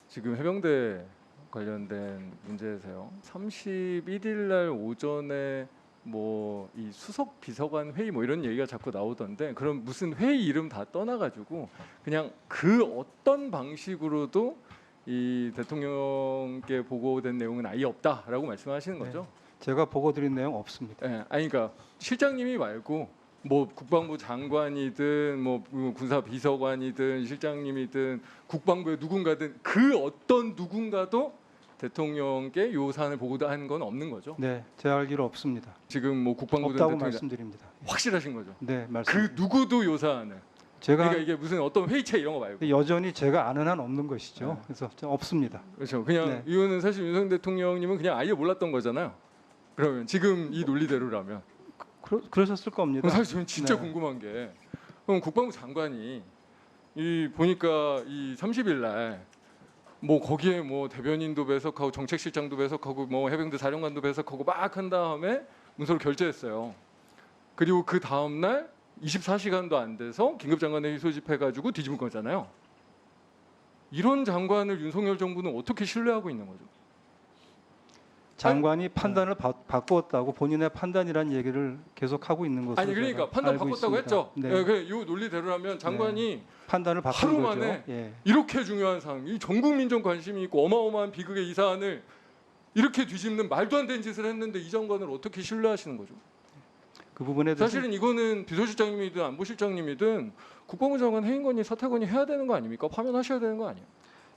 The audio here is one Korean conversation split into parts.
지금 해병대 관련된 문제에서요. 31일 날 오전에 뭐 이 수석 비서관 회의 뭐 이런 얘기가 자꾸 나오던데, 그럼 무슨 회의 이름 다 떠나가지고 그냥 그 어떤 방식으로도 이 대통령께 보고된 내용은 아예 없다라고 말씀하시는 거죠? 제가 보고 드린 내용 없습니다. 네, 아니 그러니까 실장님이 말고 뭐 국방부 장관이든 뭐 군사 비서관이든 실장님이든 국방부의 누군가든 그 어떤 누군가도 대통령께 요 사안을 보고한 건 없는 거죠? 네, 제 알기로 없습니다. 지금 뭐 국방부든 없다고 대통령 말씀드립니다. 확실하신 거죠? 네, 말씀. 그 누구도 요 사안을, 제가 그러니까 이게 무슨 어떤 회의체 이런 거 말고, 여전히 제가 아는 한 없는 것이죠. 네. 그래서 좀 없습니다. 그렇죠? 그냥 네. 이거는 사실 윤석열 대통령님은 그냥 아예 몰랐던 거잖아요. 그러면 지금 이 논리대로라면 그러셨을 겁니다. 사실 저는 진짜 네. 궁금한 게, 그럼 국방부 장관이 이 보니까 이 30일 날 뭐 거기에 뭐 대변인도 배석하고 정책실장도 배석하고 뭐 해병대 사령관도 배석하고 막 한 다음에 문서를 결제했어요. 그리고 그 다음 날 24시간도 안 돼서 긴급장관회의 소집해가지고 뒤집은 거잖아요. 이런 장관을 윤석열 정부는 어떻게 신뢰하고 있는 거죠? 장관이 판단을 바꾸었다고 본인의 판단이라는 얘기를 계속 하고 있는 것으로 아니 그러니까 제가 판단 알고 바꿨다고 있습니다. 했죠. 네. 네. 그래, 이 논리대로라면 장관이 판단을 바꾼 하루 거죠. 만에 예. 이렇게 중요한 사안, 이 전 국민적 관심이 있고 어마어마한 비극의 이 사안을 이렇게 뒤집는 말도 안 되는 짓을 했는데 이 장관을 어떻게 신뢰하시는 거죠? 그 부분에 대해서 사실은 이거는 비서실장님이든 안보실장님이든 국방부 장관 해임건이 사퇴건이 해야 되는 거 아닙니까? 파면하셔야 되는 거 아니에요?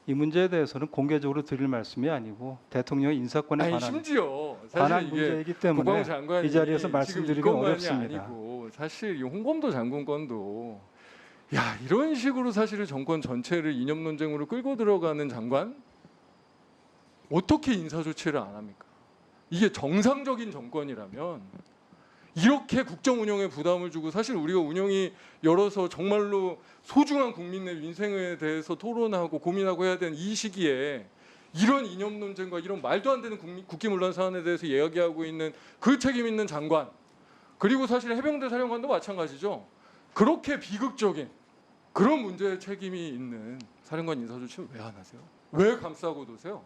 이 문제에 대해서는 공개적으로 드릴 말씀이 아니고 대통령의 인사권에 아니 관한 심지어 관한 사실 이게 문제이기 때문에 국방부 장관이 이 자리에서 지금 말씀드리기는 이것만이 어렵습니다. 아니고 사실 이 홍범도 장군 건도 야 이런 식으로 사실은 정권 전체를 이념 논쟁으로 끌고 들어가는 장관 어떻게 인사 조치를 안 합니까? 이게 정상적인 정권이라면 이렇게 국정 운영에 부담을 주고, 사실 우리가 운영이 열어서 정말로 소중한 국민의 민생에 대해서 토론하고 고민하고 해야 되는 이 시기에 이런 이념 논쟁과 이런 말도 안 되는 국기문란 사안에 대해서 이야기하고 있는 그 책임 있는 장관, 그리고 사실 해병대 사령관도 마찬가지죠. 그렇게 비극적인 그런 문제에 책임이 있는 사령관 인사 조치는 왜 안 하세요? 왜 감싸고 두세요?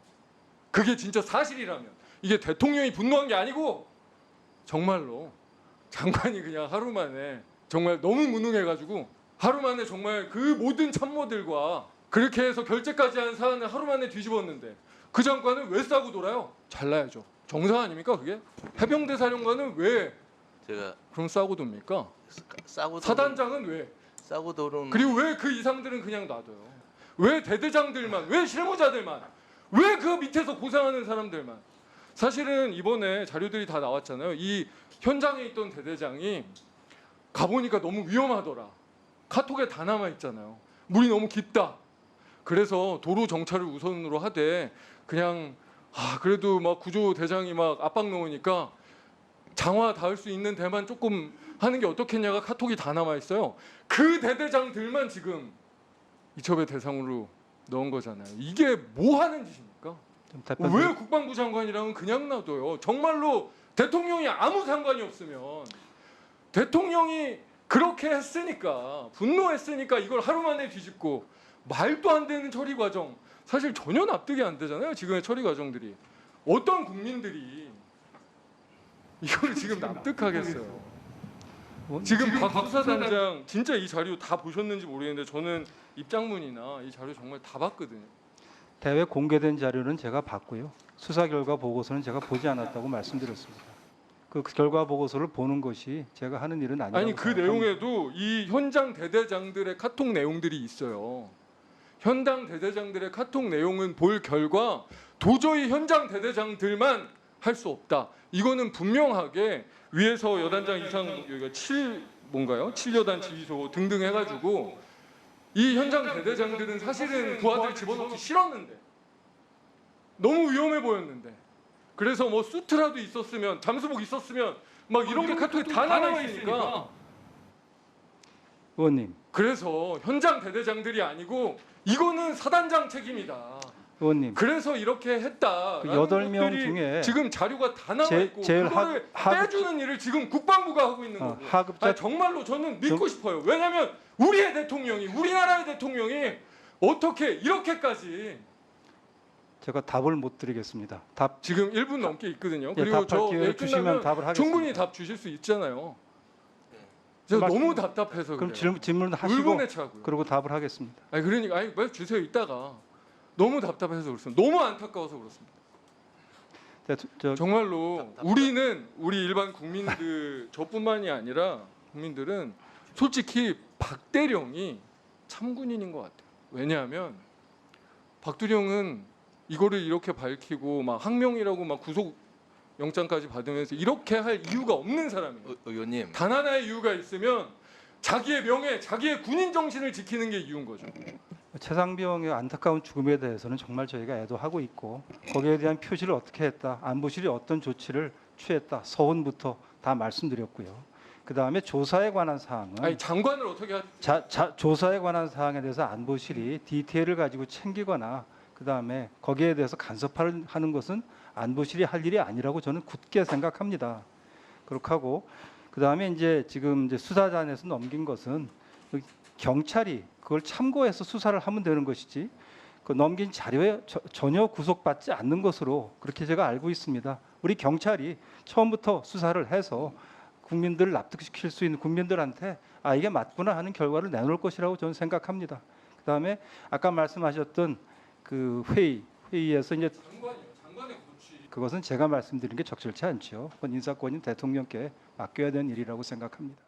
그게 진짜 사실이라면, 이게 대통령이 분노한 게 아니고 정말로 장관이 그냥 하루 만에 정말 너무 무능해가지고 하루 만에 정말 그 모든 참모들과 그렇게 해서 결재까지 한 사안을 하루 만에 뒤집었는데 그 장관은 왜 싸고 돌아요? 잘라야죠. 정상 아닙니까 그게? 해병대 사령관은 왜 제가 그럼 싸고 돕니까? 싸고 사단장은 왜? 싸고 도는 그리고 왜 그 이상들은 그냥 놔둬요? 왜 대대장들만, 왜 실무자들만, 왜 그 밑에서 고생하는 사람들만? 사실은 이번에 자료들이 다 나왔잖아요. 이 현장에 있던 대대장이 가보니까 너무 위험하더라. 카톡에 다 남아 있잖아요. 물이 너무 깊다. 그래서 도로 정찰을 우선으로 하되 그냥 그래도 막 구조대장이 막 압박 넣으니까 장화 닿을 수 있는 데만 조금 하는 게 어떻겠냐가 카톡이 다 남아 있어요. 그 대대장들만 지금 이첩의 대상으로 넣은 거잖아요. 이게 뭐 하는 짓입니까? 왜 국방부 장관이랑은 그냥 놔둬요? 정말로 대통령이 아무 상관이 없으면, 대통령이 그렇게 했으니까 분노했으니까 이걸 하루 만에 뒤집고 말도 안 되는 처리 과정, 사실 전혀 납득이 안 되잖아요. 지금의 처리 과정들이 어떤 국민들이 이걸 지금 납득하겠어요? 지금 박 수사단장 진짜 이 자료 다 보셨는지 모르겠는데 저는 입장문이나 이 자료 정말 다 봤거든요. 대회 공개된 자료는 제가 봤고요. 수사 결과 보고서는 제가 보지 않았다고 말씀드렸습니다. 그 결과 보고서를 보는 것이 제가 하는 일은 아니라고 아니 그 생각합니다. 내용에도 이 현장 대대장들의 카톡 내용들이 있어요. 현장 대대장들의 카톡 내용은 볼 결과 도저히 현장 대대장들만 할 수 없다. 이거는 분명하게 위에서 여단장 이상 여기가 7여단 지휘소 등등 해가지고 이 현장 대대장들은 사실은 부하들 집어넣기 싫었는데 너무 위험해 보였는데, 그래서 뭐 수트라도 있었으면, 잠수복 있었으면 막 이런 게 카톡에 다 남아 있으니까, 의원님, 그래서 현장 대대장들이 아니고 이거는 사단장 책임이다. 의원님, 그래서 이렇게 했다. 그 8명 중에 지금 자료가 다 나와 있고 제일 그거를 빼주는 일을 지금 국방부가 하고 있는 거고. 하급자 정말로 저는 믿고 싶어요. 왜냐하면 우리의 대통령이, 우리나라의 대통령이 어떻게 이렇게까지 제가 답을 못 드리겠습니다. 답 지금 1분 넘게 있거든요. 예, 그리고 답할 저 기회를 얘기 주시면 끝나면 답을 하겠습니다. 충분히 답 주실 수 있잖아요. 제가 말씀- 너무 답답해서 그럼 그래요. 질문하시고 물건에 차고요. 그리고 답을 하겠습니다. 아니 그러니까 아니 왜 주세요 이따가 너무 답답해서 그렇습니다. 너무 안타까워서 그렇습니다. 정말로 우리 일반 국민들 저뿐만이 아니라 국민들은 솔직히 박대령이 참군인인 것 같아요. 왜냐하면 박두령은 이거를 이렇게 밝히고 막 항명이라고 막 구속 영장까지 받으면서 이렇게 할 이유가 없는 사람이에요. 의원님 단 하나의 이유가 있으면 자기의 명예, 자기의 군인 정신을 지키는 게 이유인 거죠. 최상병의 안타까운 죽음에 대해서는 정말 저희가 애도하고 있고 거기에 대한 표시를 어떻게 했다, 안보실이 어떤 조치를 취했다, 서훈부터 다 말씀드렸고요. 그 다음에 조사에 관한 사항은 아니 장관을 어떻게 조사에 관한 사항에 대해서 안보실이 디테일을 가지고 챙기거나 그 다음에 거기에 대해서 간섭하는 것은 안보실이 할 일이 아니라고 저는 굳게 생각합니다. 그렇게 하고 그 다음에 지금 수사단에서 넘긴 것은 경찰이 그걸 참고해서 수사를 하면 되는 것이지 그 넘긴 자료에 전혀 구속받지 않는 것으로 그렇게 제가 알고 있습니다. 우리 경찰이 처음부터 수사를 해서 국민들을 납득시킬 수 있는 국민들한테 이게 맞구나 하는 결과를 내놓을 것이라고 저는 생각합니다. 그 다음에 아까 말씀하셨던 그 회의에서 장관의 고치. 그것은 제가 말씀드린 게 적절치 않죠. 그건 인사권인 대통령께 맡겨야 되는 일이라고 생각합니다.